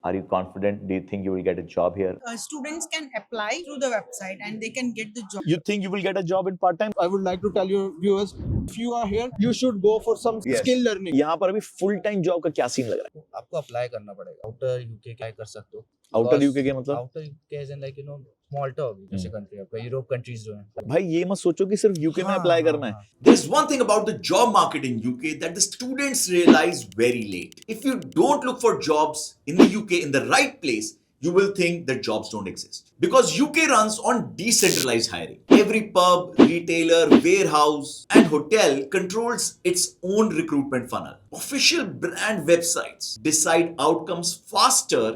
Are you confident? Do you think you will get a job here? Students can apply through the website and they can get the job. You think you will get a job in part time? I would like to tell your viewers, if you are here, you should go for some skill learning. यहाँ पर अभी full time job का क्या scene लग रहा है? आपको apply करना पड़ेगा आउटर यूके क्या कर सकते हो आउटर यूके के मतलब? Outer UK as in like Malta होगी जैसे कंट्री आपका यूरोप कंट्रीज जो हैं भाई ये मत सोचो कि सिर्फ यूके में अप्लाई करना है. There's one thing about the job market in UK that the students realize very late. If you don't look for jobs in the UK in the right place, you will think that jobs don't exist. Because UK runs on decentralized hiring. Every pub, retailer, warehouse, and hotel controls its own recruitment funnel. Official brand websites decide outcomes faster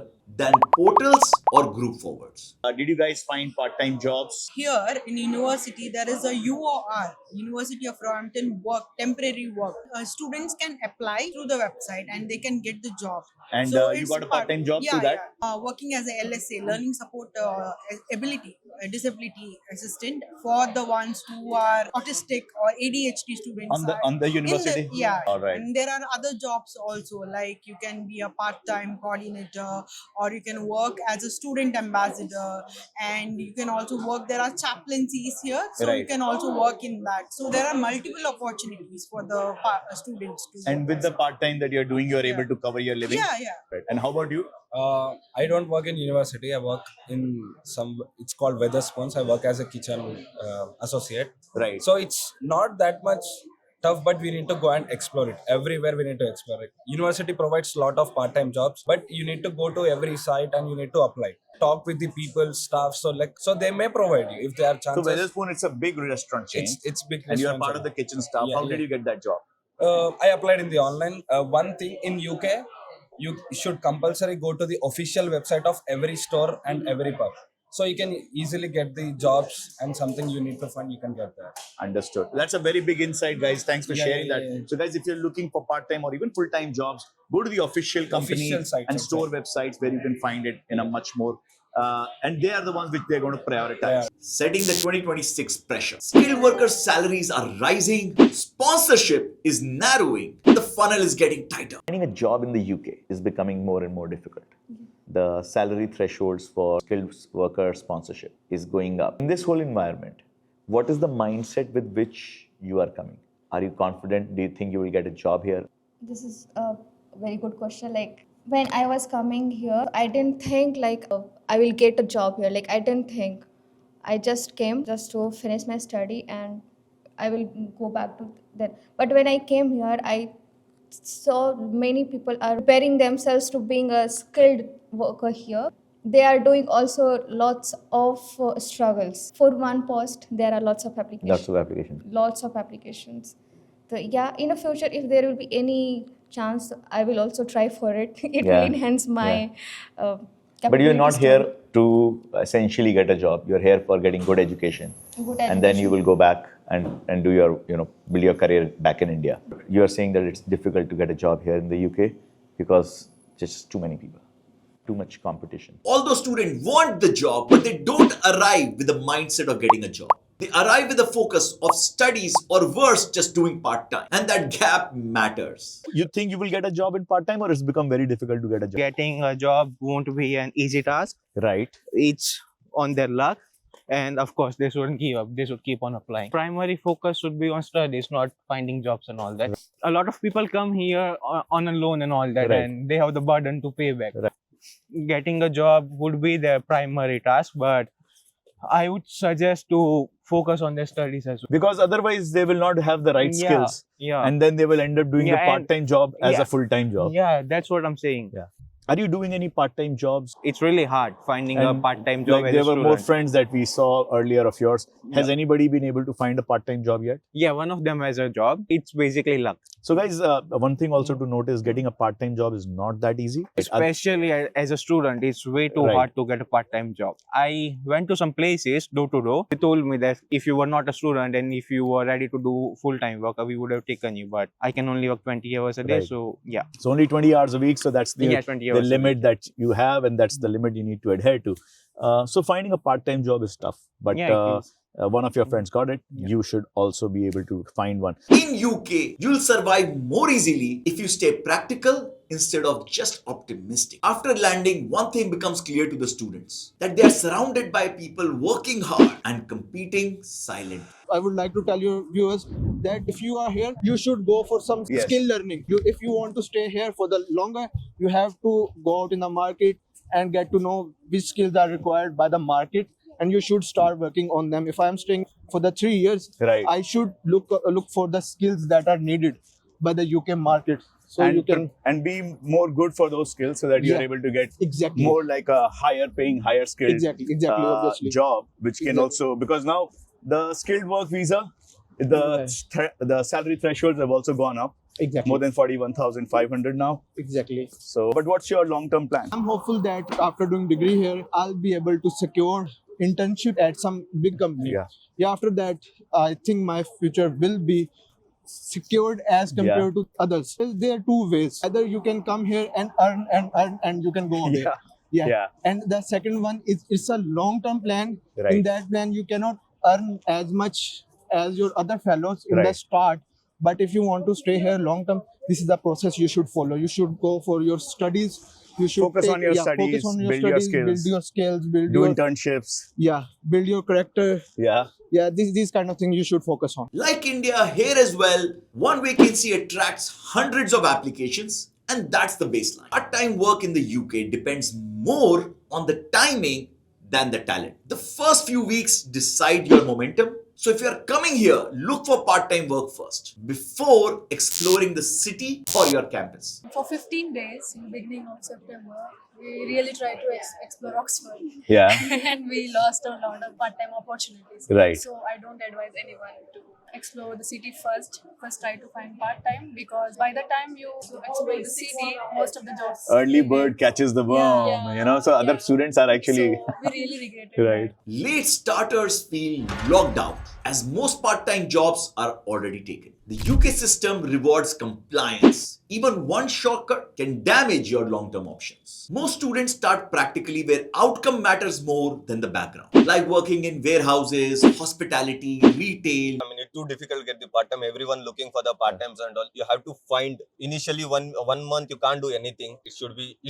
than portals or group forwards. Did you guys find part time jobs? Here in university, there is a UOR, University of Roehampton work, temporary work. Students can apply through the website and they can get the job. And So you it's got a part-time job yeah, through that? Yeah. Working as a LSA, learning support ability, disability assistant for the ones who are autistic or ADHD students. On the university? Yeah. All right. And there are other jobs also, like you can be a part-time coordinator or you can work as a student ambassador, and you can also work. There are chaplaincies here, so you Right. can also work in that. So there are multiple opportunities for the students to And work with the as part time that you're doing, you're able to cover your living? yeah, yeah. Right. And how about you? I don't work in university. I work in some. It's called Weatherspoons. I work as a kitchen associate. Right. So it's not that much tough, but we need to go and explore it. Everywhere we need to explore it. University provides a lot of part-time jobs, but you need to go to every site and you need to apply. Talk with the people, staff. So they may provide you if there are So chances. Weatherspoon, it's a big restaurant chain. It's big. And you're restaurant part of chain. the kitchen staff. Yeah, How did yeah. you get that job? I applied in the online. One thing in UK, you should compulsory go to the official website of every store and every pub. So you can easily get the jobs and something you need to fund, you can get that. Understood. That's a very big insight, guys. Thanks for Yeah, sharing yeah, that. yeah. So, guys, if you're looking for part-time or even full-time jobs, go to the official company Official sites, and store websites where you can find it in a much more. And they are the ones which they're going to prioritize. Setting the 2026 pressure. Skilled workers' salaries are rising, sponsorship is narrowing, the funnel is getting tighter. Finding a job in the UK is becoming more and more difficult. The salary thresholds for skilled worker sponsorship is going up. In this whole environment, what is the mindset with which you are coming? Are you confident? Do you think you will get a job here? This is a very good question. Like when I was coming here, I didn't think like I will get a job here. Like I didn't think. I just came just to finish my study and I will go back to that. But when I came here, I saw many people are preparing themselves to being a skilled worker here. They are doing also lots of struggles. For one post, there are lots of applications. Lots of applications. Lots of applications. So yeah, in the future, if there will be any chance, I will also try for it. It Yeah. will enhance my. But you're not capabilities here to essentially get a job. You're here for getting good education. Good And then you education. will go back and do your, build your career back in India. You are saying that it's difficult to get a job here in the UK because just too many people, too much competition. Although students want the job, but they don't arrive with the mindset of getting a job. They arrive with the focus of studies or worse, just doing part-time. And that gap matters. You think you will get a job in part time, or it's become very difficult to get a job? Getting a job won't be an easy task. Right. It's on their luck. And of course, they shouldn't give up. They should keep on applying. Primary focus should be on studies, not finding jobs and all that. Right. A lot of people come here on a loan and all that, Right. and they have the burden to pay back. Right. Getting a job would be their primary task, but I would suggest to focus on their studies as well. Because otherwise, they will not have the right Yeah, skills. yeah. And then they will end up doing Yeah, a and- part time job as yeah. a full time job. Yeah, that's what I'm saying. Yeah. Are you doing any part time jobs? It's really hard finding a And, part-time job Like as there a were more student. friends that we saw earlier of yours. Has anybody been able to find a part time job yet? Yeah, one of them has a job. It's basically luck. So, guys, one thing also to note is getting a part time job is not that easy. Especially as a student, it's way too Right. hard to get a part-time job. I went to some places door to door. They told me that if you were not a student and if you were ready to do full-time work, we would have taken you. But I can only work 20 hours a day, Right. so yeah. It's only 20 hours a week, so that's the, Yeah, 20 the hours a limit that you have, and that's the limit you need to adhere to. So finding a part-time job is tough, but Yeah, it is. one of your friends got it, you should also be able to find one. In UK, you'll survive more easily if you stay practical instead of just optimistic. After landing, one thing becomes clear to the students, that they are surrounded by people working hard and competing silently. I would like to tell your viewers that if you are here, you should go for some Yes. skill learning. If you want to stay here for the longer, you have to go out in the market and get to know which skills are required by the market, and you should start working on them. If I am staying for the 3 years, Right. I should look for the skills that are needed by the UK market. So and, you can and be more good for those skills so that you're Yeah. able to get exactly more like a higher paying, higher skilled exactly obviously. job, which can Exactly. also, because now the skilled work visa, the salary thresholds have also gone up, Exactly. more than 41,500 now. Exactly. So, but what's your long-term plan? I'm hopeful that after doing degree here, I'll be able to secure internship at some big company. Yeah. After that, I think my future will be secured as compared to others. There are two ways. Either you can come here and earn and you can go away. Yeah. And the second one is it's a long-term plan. Right. In that plan, you cannot earn as much as your other fellows in the Right. start. But if you want to stay here long-term, this is the process you should follow. You should go for your studies. You should Focus on your studies, focus on your build your studies, skills. build your skills, build Do your internships. build your character. Yeah. Yeah, these kind of things you should focus on. Like India, here as well, one vacancy attracts hundreds of applications, and that's the baseline. Part-time work in the UK depends more on the timing than the talent. The first few weeks decide your momentum. So if you're coming here, look for part-time work first before exploring the city or your campus. For 15 days in the beginning of September, we really tried to explore Oxford Yeah. and we lost a lot of part-time opportunities. Right. So I don't advise anyone to explore the city first. First try to find part-time, because by the time you explore the city, most of the jobs... Early bird catches the worm, Yeah. you know, so other students are actually, So we really regretted right. that. Late starters feel locked out as most part-time jobs are already taken. The UK system rewards compliance. Even one shortcut can damage your long-term options. Most students start practically where outcome matters more than the background, like working in warehouses, hospitality, retail. I mean, it's too difficult to get the part time. Everyone looking for the part times and all. You have to find initially one month you can't do anything. It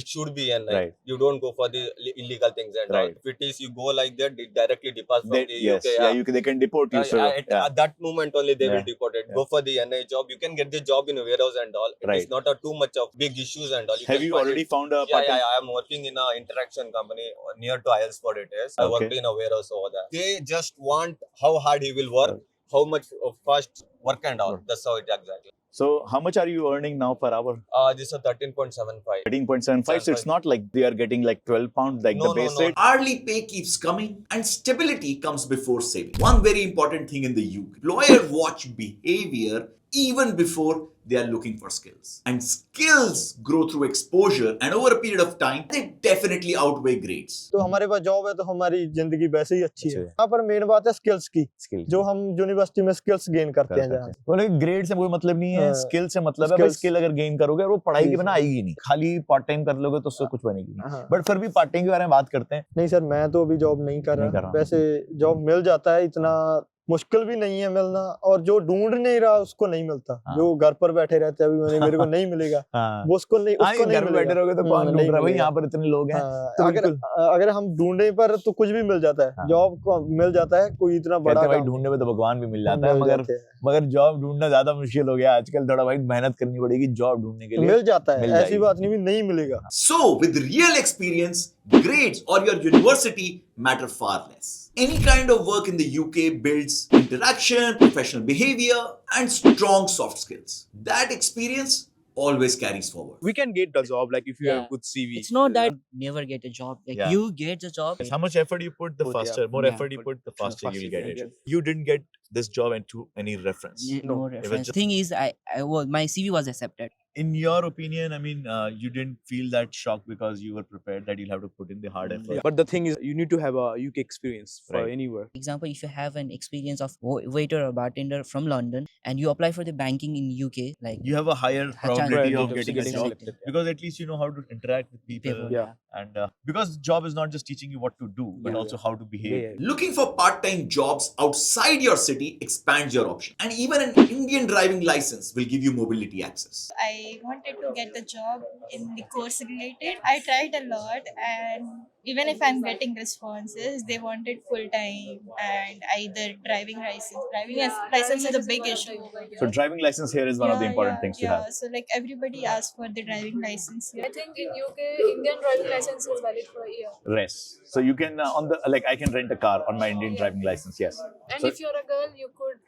should be and Right. you don't go for the illegal things and all. Right. If it is you go like that, it directly departs from They, the yes, UK. yeah, they can deport you. So, yeah. At that moment only they Yeah. will deport it. Yeah. Go for the NI job. You can get the job in a warehouse and all. It Right. is not too much of big issues and all. Have can you find already it. found a Yeah, part-time? I am working in a interaction company near to Aylesford it is. I Okay. worked in a warehouse over there. They just want how hard he will work, how much of fast work and all. That's how it exactly. So how much are you earning now per hour? This is a 13.75. 13.75. So it's not like they are getting like 12 pounds like the base rate. Hourly pay keeps coming and stability comes before saving. One very important thing in the UK, employer watch behavior even before they are looking for skills. And skills grow through exposure, and over a period of time, they definitely outweigh grades. तो हमारे पास job है तो हमारी जिंदगी वैसे ही अच्छी है। अच्छी है। यहाँ पर मेन बात है स्किल्स की, Skill. जो हम यूनिवर्सिटी में स्किल्स गेन करते हैं जहाँ। बोले ग्रेड से कोई मतलब नहीं है, हाँ, स्किल से मतलब है। भाई skills। स्किल अगर गेन करोगे और वो पढ़ाई जी, के बिना सर। आएगी नहीं, खाली पार्ट टाइम कर लोगे तो उससे कुछ बनेगी नहीं। हाँ। बट फिर भी पार्ट टाइम के बारे में बात करते हैं। नहीं सर, मैं तो अभी जॉब नहीं कर नहीं कर रहा। रहा। वैसे जॉब मिल जाता है, इतना मुश्किल भी नहीं है मिलना, और जो ढूंढ नहीं रहा उसको नहीं मिलता। हाँ। जो घर पर बैठे रहते हैं अभी मेरे को नहीं मिलेगा, हाँ। वो उसको नहीं घर में मिलेगा। बैठे रहोगे तो कौन ढूंढ नहीं रहा है भाई, मिलेगा। यहाँ पर इतने लोग हैं। हाँ, तो अगर हम ढूंढने पर तो कुछ भी मिल जाता है। हाँ। जॉब को मिल जाता है, कोई इतना कहते बड़ा हैं भाई काम ढूंढने में तो भगवान भी मिल जाता है, मिल मगर जाते हैं। मगर जॉब ढूंढना ज्यादा मुश्किल हो गया आजकल। थोड़ा भाई मेहनत करनी पड़ेगी जॉब ढूंढने के लिए। मिल जाता है, मिल ऐसी जाएगी। बात नहीं भी नहीं मिलेगा। So, with real experience, grades or your university matter far less. Any kind of work in the UK builds interaction, professional behavior, and strong soft skills. That experience always carries forward. We can get the job like if you have Yeah. good CV. It's not that never get a job. Like Yeah. you get the job. How much effort you put, the Put, faster. yeah. More Yeah. effort you put, the faster faster you'll get you it. get You didn't get this job into any reference. No It was reference. just- Thing is, I was my CV was accepted. in your opinion, I mean, you didn't feel that shock because you were prepared that you'll have to put in the hard effort. But the thing is, you need to have a UK experience for Right. anywhere. Example, if you have an experience of waiter or bartender from London and you apply for the banking in UK, like You have a higher chance probability of of getting a getting job selected. because at least you know how to interact with people. People, Yeah. And because job is not just teaching you what to do, but Yeah, also how to behave. Yeah. Looking for part-time jobs outside your city expands your option. And even an Indian driving license will give you mobility access. I wanted to get the job in the course related. I tried a lot, and even if I'm getting responses, they wanted full time and either driving license. License is a big issue. So driving license here is one of the important things to have. So like everybody asks for the driving license here. I think in UK, Indian driving license is valid for a year. Rest. So you can on the like I can rent a car on my Indian driving license. Yes. And So- if you're a girl, you could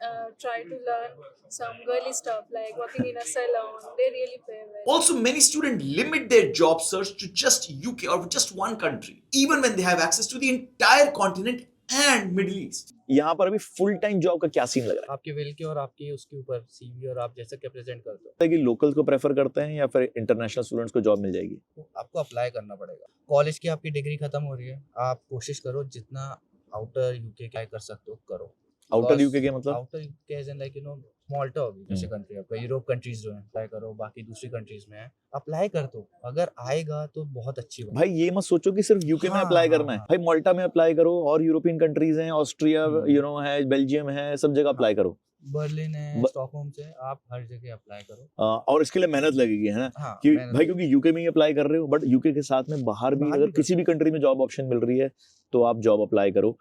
try to learn some girly stuff like working in a salon. They really pay well. Also, many students limit their job search to just UK or just one country, even when they have access to the entire continent and Middle East. यहाँ पर अभी full time job का क्या scene लग रहा आपके will के और आपके उसके ऊपर सीवी और आप जैसा क्या प्रेजेंट करते हो है कि लोकल्स को प्रेफर करते हैं या फिर इंटरनेशनल स्टूडेंट्स को जॉब मिल जाएगी? तो आपको अप्लाई करना पड़ेगा। कॉलेज की आपकी डिग्री खत्म हो रही है, आप कोशिश करो जितना आउटर यूके क्या कर सकते हो करो। आउटर यूके के मतलब outer UK as in like you know Malta होगी जैसे कंट्री आपका, यूरोप कंट्रीज जो है अप्लाई करो, बाकी दूसरी कंट्रीज में है अप्लाई कर दो, अगर आएगा तो बहुत अच्छी बात। भाई ये मत सोचो कि सिर्फ यूके में हाँ, अप्लाई हाँ, करना है। हाँ। भाई माल्टा में अप्लाई करो और यूरोपियन कंट्रीज हैं, ऑस्ट्रिया यू नो है, बेल्जियम है, सब जगह अप्लाई करो। बर्लिन है, ब- स्टॉकहोम से आप हर जगह अप्लाई करो। और इसके लिए मेहनत लगेगी, है ना? हाँ, कि मेहनत भाई क्योंकि यूके में ही अप्लाई कर रहे हो, बट यूके के साथ में बाहर भी बाहर अगर भी कर किसी भी कंट्री में जॉब ऑप्शन मिल रही है तो आप जॉब अप्लाई करो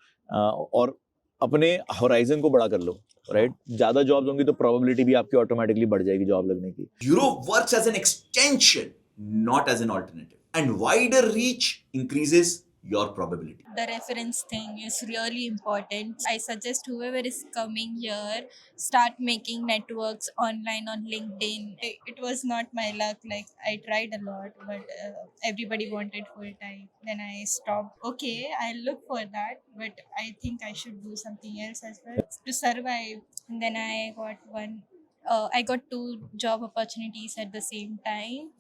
और अपने होराइजन को बड़ा कर लो, राइट? ज्यादा जॉब्स होंगी तो प्रोबेबिलिटी भी आपकी ऑटोमेटिकली बढ़ जाएगी जॉब लगने की। Europe works as an extension, not as an alternative. And wider reach increases your probability. The reference thing is really important. I suggest whoever is coming here start making networks online on LinkedIn. It was not my luck. Like I tried a lot, but everybody wanted full time. Then I stopped. Okay, I'll look for that, but I think I should do something else as well to survive. And then I got one. I got 2 job opportunities at the same time.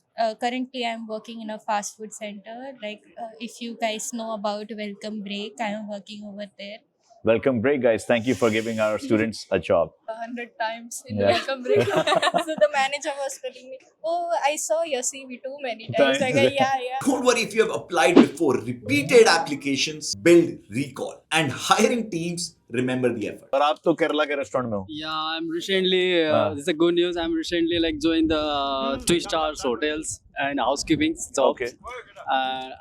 Currently, I'm working in a fast food center. Like, if you guys know about Welcome Break, I'm working over there. Welcome break, guys. Thank you for giving our students a job. 100 times in Yeah. welcome break. So the manager was telling me, "Oh, I saw your CV too many times." I go, yeah. Don't worry if you have applied before. Repeated applications build recall, and hiring teams remember the effort. और आप तो केरला के restaurant में हो। Yeah, I'm recently. This is a good news. I'm recently like joined the 3 stars hotels and housekeeping job. Okay.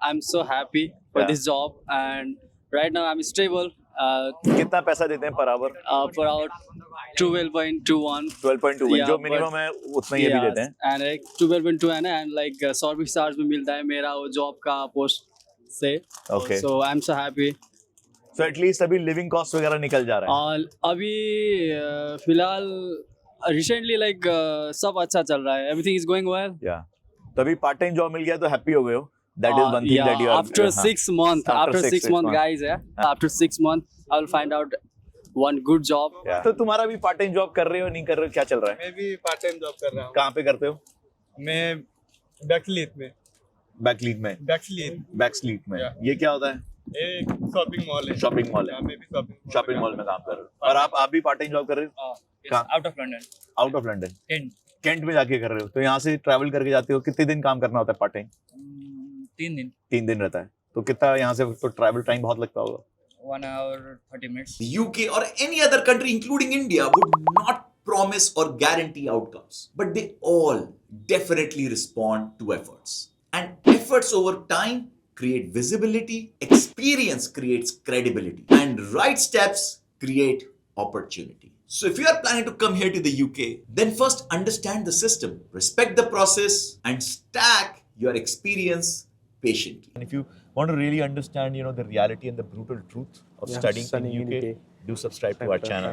I'm so happy for Yeah. this job, and right now I'm stable. कितना पैसा देते हैं per hour? Per hour 12.21. 12.2 Yeah, जो but- minimum है उतना ही अभी देते हैं। And like 12.2 है and like 100 stars में मिलता है मेरा वो जॉब का पोस्ट से. Okay. So I'm so happy. So at least अभी लिविंग कॉस्ट वगैरह निकल जा रहा है। और अभी फिलहाल रिसेंटली लाइक सब अच्छा चल रहा है, एवरीथिंग इज गोइंग वेल। या तो अभी पार्ट टाइम जॉब मिल गया तो हैप्पी हो गए हो। That is one thing that you are after 6 months, after 6 months guys, after 6 months I will find out one good job. तो तुम्हारा भी पार्ट टाइम जॉब कर रहे हो नहीं कर रहे हो, क्या चल रहा है? मैं भी पार्ट टाइम जॉब कर रहा हूँ। कहाँ पे करते हो? मैं बैकलीट में। बैकलीट में। बैकस्लीट में। ये क्या होता है? एक शॉपिंग मॉल है। शॉपिंग मॉल है। मैं भी शॉपिंग मॉल में काम कर रहे हो। और आप भी पार्ट टाइम जॉब कर रहे हो? कहाँ? Out of London. Out of London. Cantt में जाके कर रहे हो, तो यहाँ से ट्रैवल करके जाते हो। कितने दिन काम करना होता है पार्ट टाइम? 3 दिन। 3 दिन रहता है। तो कितना यहाँ से तो ट्रैवल टाइम बहुत लगता होगा? 1 hour 30 minutes. The UK or any other country, including India, would not promise or guarantee outcomes, but they all definitely respond to efforts. And efforts over time create visibility, experience creates credibility, and right steps create opportunity. So if you are planning to come here to the UK, then first understand the system, respect the process, and stack your experience patiently. And if you want to really understand, you know, the reality and the brutal truth of studying in UK, do subscribe to our channel.